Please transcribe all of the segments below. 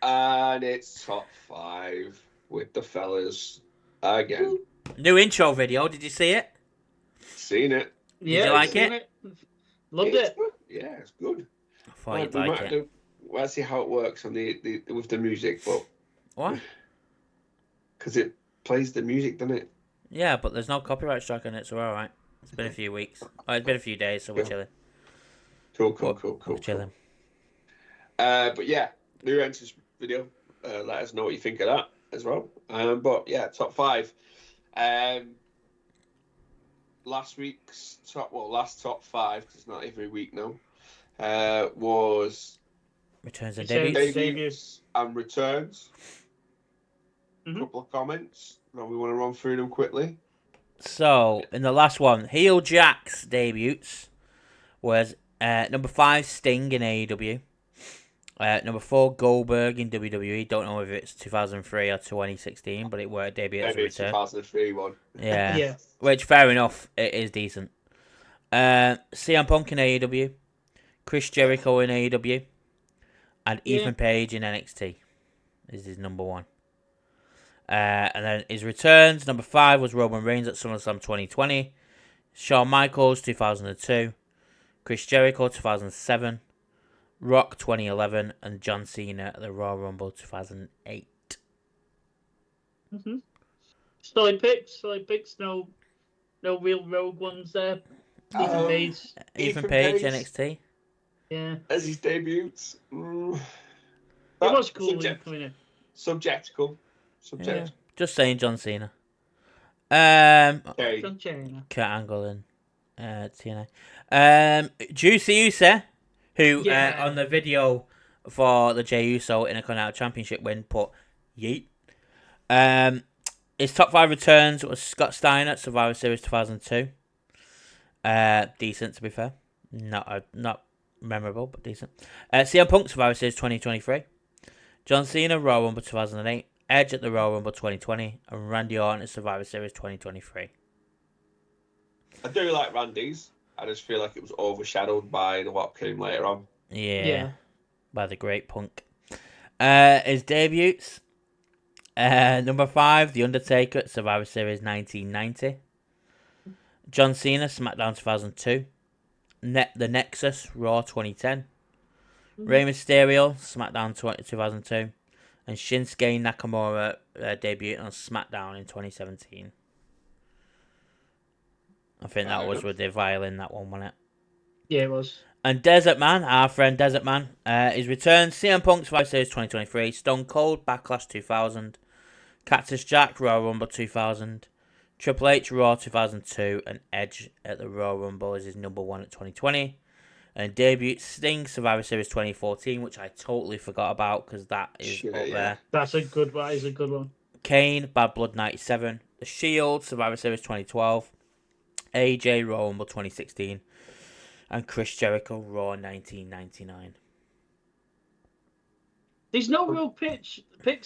And it's top 5 with the fellas again. New intro video. Did you see it? Seen it. Did you Yeah, like seen it? Loved It's it. good. Yeah, it's good. I thought you'd We like might it. do. Let's see how it works on the with the music, but What? because it plays the music, doesn't it? Yeah, but there's no copyright strike on it, so we're alright. It's been a few weeks. Oh, it's been a few days, so we're chilling. Cool. Chilling. But yeah, new entrance video. Let us know what you think of that as well. But yeah, top 5. Last top 5, because it's not every week now. Was Returns and Returns debuts. debuts and returns. Mhm. Couple of comments. Now we want to run through them quickly. So, in the last one, Heel Jack's debuts was number 5, Sting in AEW. Number 4, Goldberg in WWE. Don't know if it's 2003 or 2016, but it were a debut as a Maybe it's return. 2003 one. Yeah. Yeah. Which, fair enough, it is decent. CM Punk in AEW. Chris Jericho in AEW. And Yeah. Ethan Page in NXT is his number 1. And then his returns, number 5 was Roman Reigns at SummerSlam 2020. Shawn Michaels 2002. Chris Jericho 2007. Rock 2011. And John Cena at the Royal Rumble 2008. Mhm. Solid picks. No real rogue ones there. Ethan Page. Ethan Page NXT. Yeah. As his debuts. It was cool when coming in. Subjectical. Yeah. Just saying John Cena. Okay. John Cena. Kurt Angle and TNA. Juicy Uso, who Yeah. on the video for the Jey Uso Intercontinental Championship win put yeet. His top 5 returns was Scott Steiner at Survivor Series 2002. Decent, to be fair. Not memorable, but decent. CM Punk Survivor Series 2023. John Cena Royal Rumble 2008. Edge at the Royal Rumble 2020. And Randy Orton at Survivor Series 2023. I do like Randy's. I just feel like it was overshadowed by what came later on. Yeah. By the great Punk. His debuts. Number 5, The Undertaker at Survivor Series 1990. John Cena, SmackDown 2002. The Nexus, Raw 2010. Rey Mysterio, SmackDown 2002. And Shinsuke Nakamura debuted on SmackDown in 2017. I think that was with the violin, that one, wasn't it? Yeah, it was. And Desert Man, our friend Desert Man, is returned. CM Punk Survivor Series 2023. Stone Cold, Backlash 2000. Cactus Jack, Royal Rumble 2000. Triple H, Raw 2002. And Edge at the Royal Rumble is his number 1 at 2020. And debut Sting, Survivor Series 2014, which I totally forgot about because that is up there. That's a good one. That is a good one. Kane, Bad Blood 97. The Shield, Survivor Series 2012. AJ, Royal Rumble 2016. And Chris Jericho, Raw 1999. There's no real picks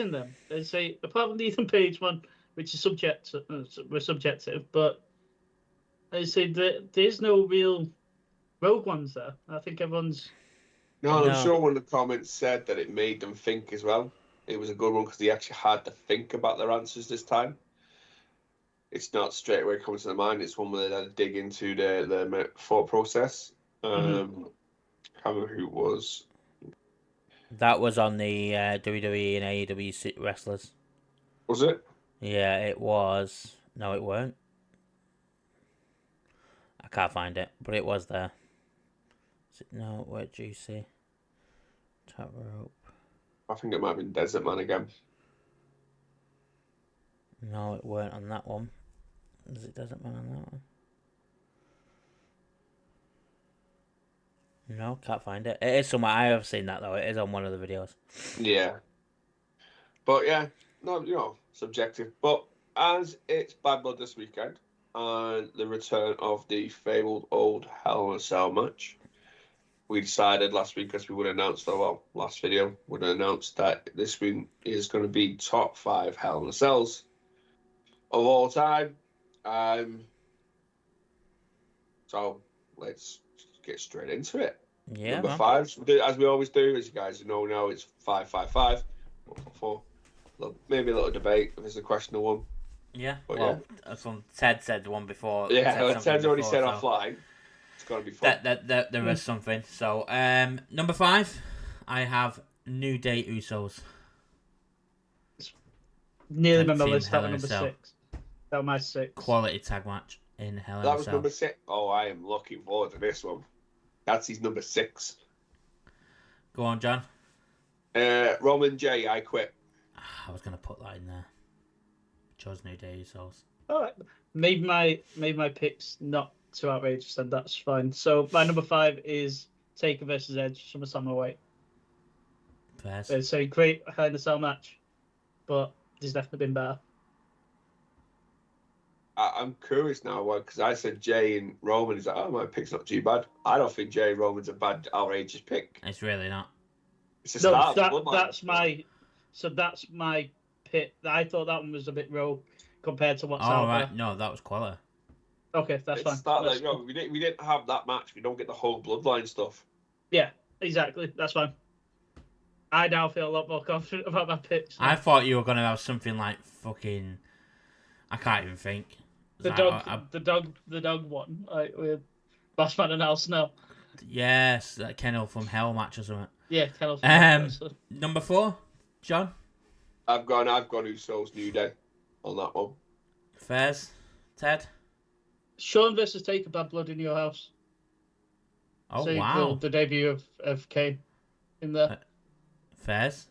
in them. They say apart from the Ethan Page one, which is subjective, but they say there's no real rogue ones there. I think everyone's. No, I'm sure one of the comments said that it made them think as well. It was a good one because they actually had to think about their answers this time. It's not straight away coming to the mind. It's one where they had to dig into the thought process. I can't remember who it was. That was on the WWE and AEW wrestlers. Was it? Yeah, it was. No, it weren't. I can't find it, but it was there. No, where do you see? Top rope. I think it might have been Desert Man again. No, it weren't on that one. Is it Desert Man on that one? No, can't find it. It is somewhere. I have seen that though. It is on one of the videos. Yeah. But yeah, no, subjective. But as it's Bad Blood this weekend and the return of the fabled old Hell in a Cell match, we decided last week, as we would announce, last video would announce that this one is going to be top 5 Hell in a Cells of all time. So let's get straight into it. Yeah, Number man. 5, as we always do, as you guys know, it's 555. 4. Maybe a little debate if it's a questionable one. Yeah. But Well, Ted said the one before. yeah, said well, something Ted's already before, said so offline. It's got to be fun. that there is something. So, number 5, I have New Day Usos. Nearly Tag my team list. That Hell was in a number Cell. 6. That was my 6. Quality tag match in Hell in That a was Cell. number 6. Oh, I am looking forward to this one. That's his number 6. Go on, John. Roman J, I quit. I was gonna put that in there. Chose New Day Usos. All right. Made my picks not too outrageous, then that's fine. So my number 5 is Taker versus Edge, SummerSlam away. Fairs. It's a great Hell in a Cell match, but there's definitely been better. I'm curious now because I said Jay and Roman. He's like, oh, my pick's not too bad. I don't think Jay and Roman's a bad, outrageous pick. It's really not. It's a No, start of the bloodline. that's my pick. I thought that one was a bit rogue compared to what's Oh, out right. there. No, that was quality. Okay, that's fine. That's cool. we didn't have that match. We don't get the whole bloodline stuff. Yeah, exactly. That's fine. I now feel a lot more confident about my picks. I thought you were gonna have something like fucking. I can't even think. The dog one, like with Last Man and House now. Yes, that Kennel from Hell match or something. Yeah, Kennel. Number 4, John. I've gone Usos New Day on that one. Fairs. Ted. Shawn versus Taker, Bad Blood in Your House. Oh, So wow. The debut of Kane in there. Fairs.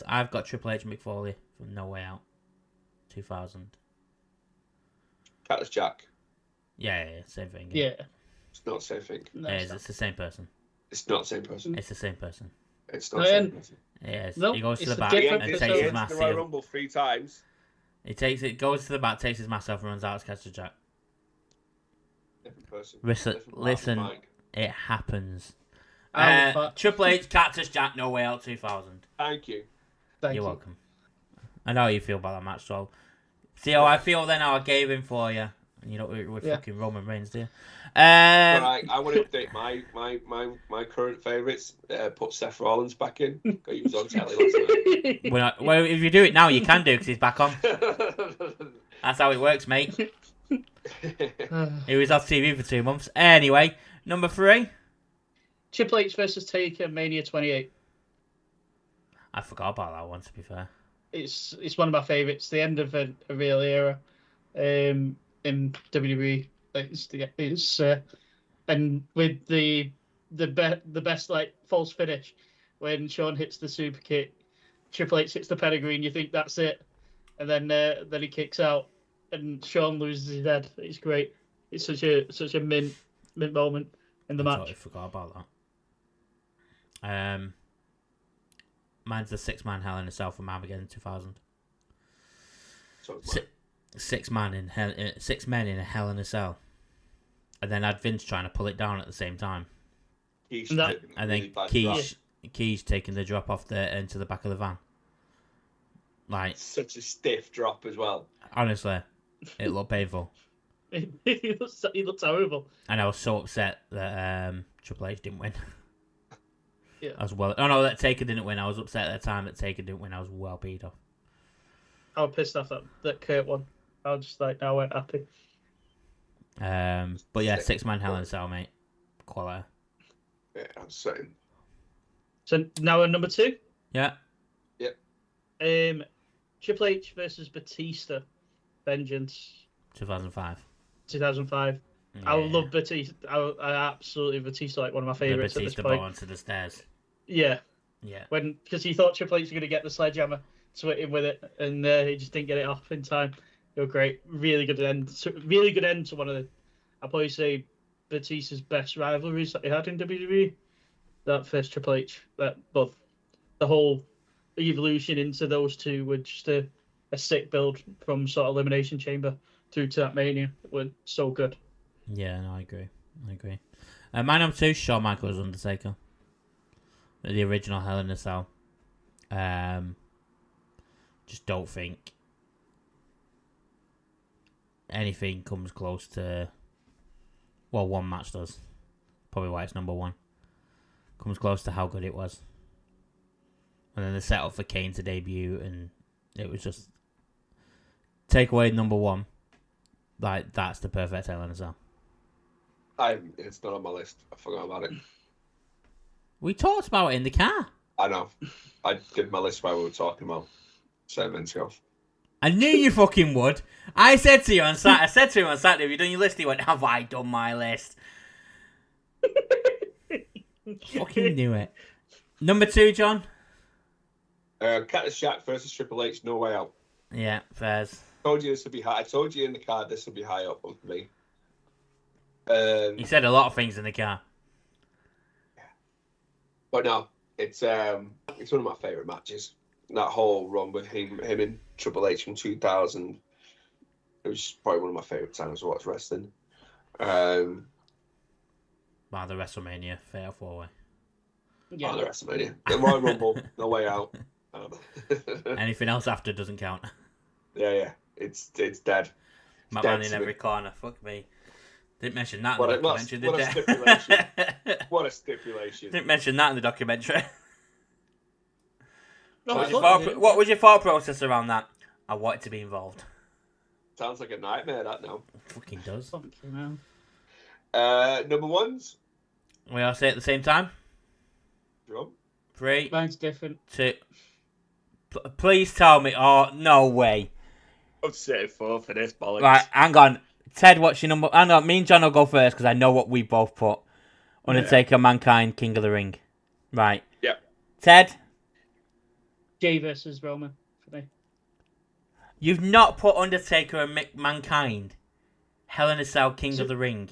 I've got Triple H and Mick Foley from No Way Out. 2000. Cactus Jack. Yeah, same thing. Yeah. It's not the same thing. No, It is. It's the same person. It's not the same person. It's the same person. It's not the same person. It is. No, he goes to it's the a back different and person. takes He his entered mask. the Royal Rumble 3 times. He goes to the back, takes his mask off, and runs out as Cactus Jack. Different person. Listen, Different part of the mind. it happens. But Triple H, Cactus Jack, No Way Out 2000. Thank you. thank You're you. welcome. I know how you feel about that match, so see how I feel then, how I gave him for you. And you know, we're fucking Roman Reigns, do you? Right, I want to update my current favourites. Put Seth Rollins back in. He was on telly last night. Well, if you do it now, you can do because he's back on. That's how it works, mate. He was off TV for 2 months. Anyway, number 3. Triple H versus Taker, Mania 28. I forgot about that one, to be fair. It's one of my favourites. The end of a real era in WWE. And with the best like false finish when Shawn hits the super kick, Triple H hits the pedigree, and you think that's it, and then he kicks out, and Shawn loses his head. It's great. It's such a mint moment in the match. Totally forgot about that. Mine's the 6-man Hell in a Cell from Armageddon 2000. Six men in a Hell in a Cell, and then had Vince trying to pull it down at the same time, and then Keys taking the drop off into the back of the van. Like such a stiff drop as well. Honestly, it looked painful. He looks horrible. And I was so upset that Triple H didn't win. Yeah. I was that Taker didn't win. I was upset at the time that Taker didn't win. I was well peed off. I was pissed off that Kurt won. I was just like, no, I weren't happy. But yeah, 6-man Hell in a Cell, mate. Quality. Yeah, I'm saying. So now we're number 2. Yeah. Yep. Triple H versus Batista, Vengeance. 2005. 2005. Yeah. I love Batista. I absolutely Batista, like one of my favourites at this Batista point. ball onto the stairs. Yeah. Yeah. Because he thought Triple H was going to get the sledgehammer to hit him with it, and he just didn't get it off in time. They were great. Really good end. Really good end to one of the, I'd probably say, Batista's best rivalries that he had in WWE. That first Triple H. But the whole evolution into those two were just a sick build from sort of Elimination Chamber through to that Mania. Were so good. Yeah, no, I agree. My number 2, Shawn Michaels Undertaker. The original Hell in a Cell. Just don't think anything comes close to. Well, one match does. Probably why it's number 1. Comes close to how good it was. And then they set up for Kane to debut, and it was just take away number one. Like, that's the perfect Hell in a Cell. It's not on my list. I forgot about it. We talked about it in the car. I know. I did my list while we were talking about 7 minutes ago. I knew you fucking would. I said to him on Saturday, have you done your list? He went, have I done my list? Fucking knew it. Number 2, John? Cactus Jack versus Triple H, No Way Out. Yeah, fairs. Told you this would be high. I told you in the card this would be high up for me. He said a lot of things in the car. But no, it's one of my favourite matches. That whole run with him and Triple H from 2000. It was probably one of my favourite times to watch wrestling. Wow, the WrestleMania fatal 4-way. Yeah, the WrestleMania. The Royal Rumble, No Way Out. Anything else after doesn't count. Yeah. It's dead. McMahon in every corner. Fuck me. Didn't mention that in the documentary, what did a stipulation. What a stipulation. Didn't mention that in the documentary. No, what was your thought process around that? I wanted to be involved. Sounds like a nightmare, that now. It fucking does. Fucking hell. Number ones? We all say it at the same time? Drum? 3, Mine's different. 2. Please tell me. Oh, no way. I'd say 4 for this, bollocks. Right, hang on. Ted, what's your number? Hang on, me and John will go first because I know what we both put. Undertaker, Mankind, King of the Ring. Right. Yep. Ted? Jay versus Roman for me. You've not put Undertaker and Mankind, Hell in a Cell, King of the Ring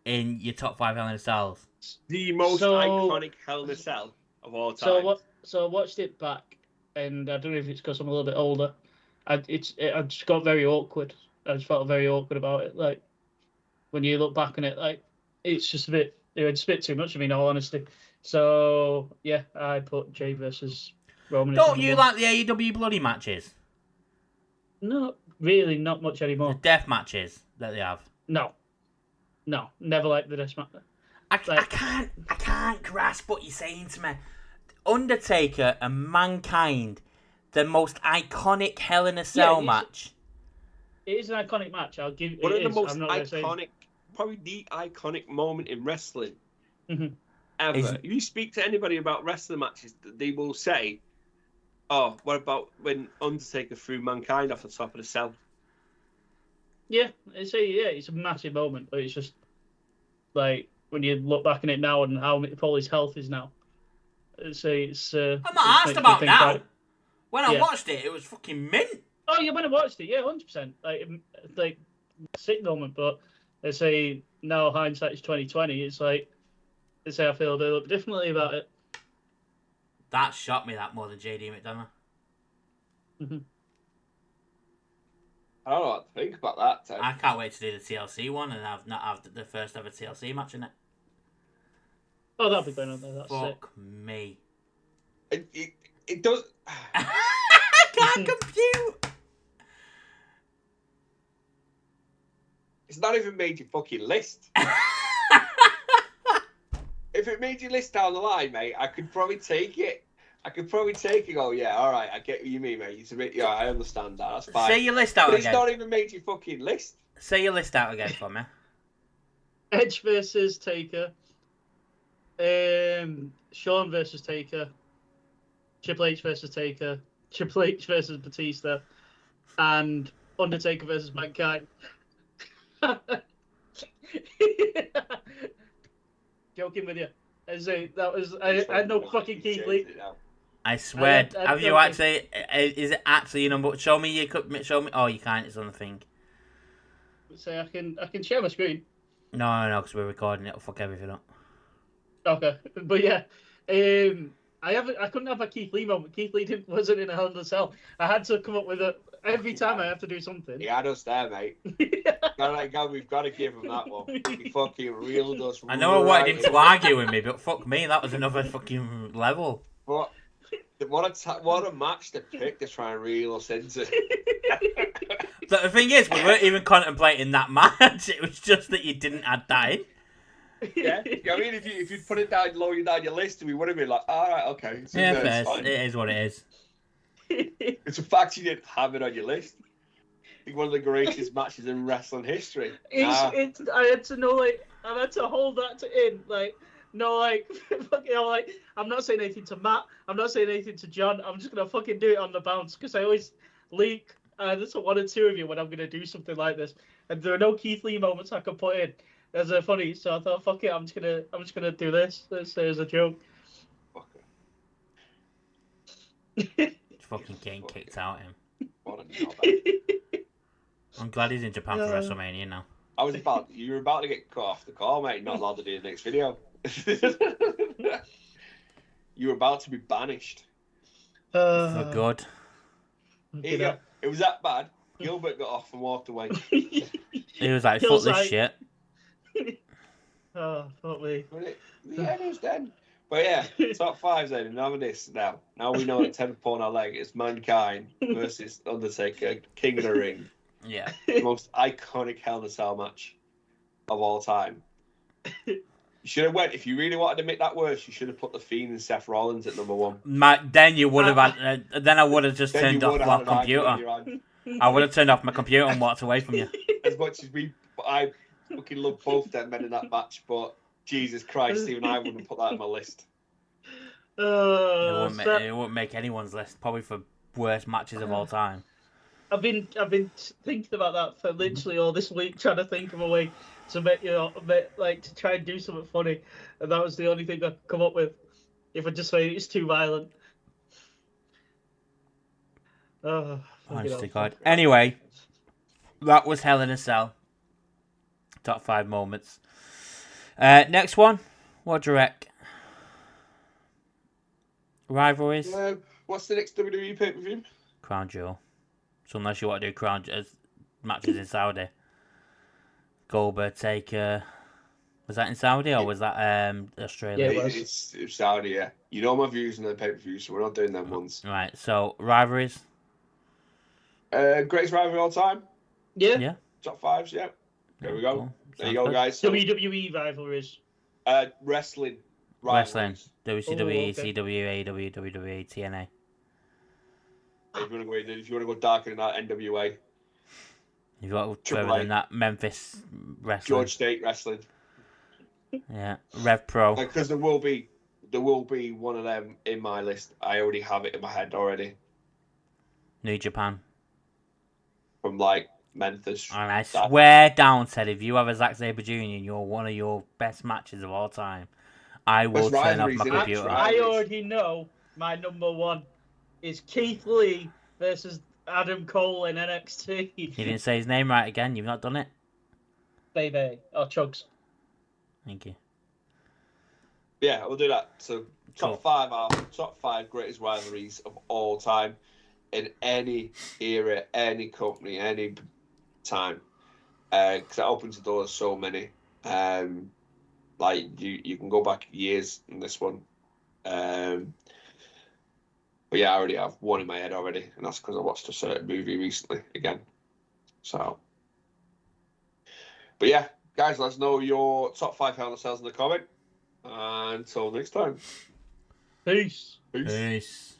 in your top 5 Hell in a Cells. The most iconic Hell in a Cell of all time. So I watched it back, and I don't know if it's because I'm a little bit older. I just got very awkward. I just felt very awkward about it. Like, when you look back on it, like, it's just a bit too much of me, in all honesty. So, yeah, I put Jay versus Roman. Don't you like the AEW bloody matches? No, really, not much anymore. The death matches that they have? No, never liked the death match. I can't grasp what you're saying to me. Undertaker and Mankind, the most iconic Hell in a Cell match. It is an iconic match. I'll give. One of the most iconic, probably the iconic moment in wrestling ever. If you speak to anybody about wrestling matches, they will say, "Oh, what about when Undertaker threw Mankind off the top of the cell?" Yeah, it's a massive moment, but it's just like when you look back on it now and how full his health is now. I'm not asked about now. When I watched it, it was fucking mint. Oh, yeah, when I watched it, yeah, 100%. Like sick moment, but they say now hindsight is 2020. It's like they say I feel a little bit differently about it. That shocked me that more than JD McDonough. I don't know what to think about that, Ted. I can't wait to do the TLC one and have the first ever TLC match in it. Oh, that'll be going on there. That's Fuck me. It does. I can't compute. It's not even made your fucking list. If it made your list down the line, mate, I could probably take it. Oh, yeah, all right, I get what you mean, mate. It's a bit, yeah, I understand that. That's fine. Say your list out but again. It's not even made your fucking list. Say your list out again for me. Edge versus Taker. Shawn versus Taker. Triple H versus Taker. Triple H versus Batista. And Undertaker versus Mankind. Joking with you. I had no fucking Keith Lee. I swear. Have you actually? Is it actually your number? Show me. Show me. Oh, you can't. It's on the thing. So I can share my screen. No, because we're recording. It'll fuck everything up. Okay, but yeah, I couldn't have a Keith Lee moment. Keith Lee wasn't in a Hell in a Cell. I had to come up with it every time. I have to do something. He had us there, mate. We've got to give him that one. He fucking reeled us. I know I wanted him to argue with me, but fuck me, that was another fucking level. But what a match to pick to try and reel us into. But the thing is, we weren't even contemplating that match. It was just that you didn't add that in. Yeah, I mean, if you'd put it down, lower down your list, we would have been like, all right, okay, it's in Yeah, there, it's fair. fine. It is what it is. It's a fact you didn't have it on your list. I think one of the greatest matches in wrestling history. It's I had to know, like, I had to hold that in, like, no, like, fucking, like, I'm not saying anything to Matt, I'm not saying anything to John, I'm just gonna fucking do it on the bounce, because I always leak, there's one or two of you when I'm gonna do something like this, and there are no Keith Lee moments I can put in. As a funny, so I thought, fuck it, I'm just gonna do this. This is a joke. Fucking getting kicked out him. What a knobhead. I'm glad he's in Japan for WrestleMania now. You were about to get cut off the call, mate. Not allowed to do the next video. You were about to be banished. For good. It was that bad. Gilbert got off and walked away. He was like, fuck this shit. Oh, fuck me. Yeah, it was then. But yeah, top fives then. None of this now. Now we know that 10 upon our leg is Mankind versus Undertaker, King of the Ring. Yeah. The most iconic Hell in a Cell match of all time. You should have went, if you really wanted to make that worse, you should have put The Fiend and Seth Rollins at number one. Then you would have had, then I would have just turned off my computer. I would have turned off my computer and walked away from you. As much as I fucking love both them men in that match, but Jesus Christ, even I wouldn't put that on my list. It wouldn't make anyone's list, probably for worst matches of all time. I've been thinking about that for literally all this week, trying to think of a way to make to try and do something funny, and that was the only thing I could come up with. If I just say it's too violent. Oh, honestly, God. Anyway, that was Hell in a Cell. Top 5 moments. Next one. What do you reckon? Rivalries? What's the next WWE pay-per-view? Crown Jewel. So unless you want to do matches in Saudi. Goldberg, Taker. Was that in Saudi or was that Australia? Yeah, it's Saudi, yeah. You know my views on the pay-per-view, so we're not doing them ones. Right, so rivalries? Greatest rivalry of all time? Yeah. Top 5s, yeah. There we go. Cool. There you go, guys. So, WWE rivalries. Wrestling. Wrestling. WCW, okay. CW, AEW, WWE, TNA. If you want to go darker than that, NWA. You've got to go further than that, Memphis Wrestling. George State Wrestling. Yeah, Rev Pro. Because there will be one of them in my list. I already have it in my head already. New Japan. From like Memphis. And I swear down, Ted, if you have a Zack Sabre Jr. and you're one of your best matches of all time, I will turn off my computer. I already know my number one is Keith Lee versus Adam Cole in NXT. You didn't say his name right again. You've not done it. Baby. Or Chugs. Thank you. Yeah, we'll do that. So Cool. top five greatest rivalries of all time in any era, any company, any time. Because it opens the door to so many. Like you can go back years in this one. But yeah, I already have one in my head already, and that's because I watched a certain movie recently again. So, but yeah, guys, let us know your top 5 Hell in a Cells in the comment. Until next time. Peace. Peace.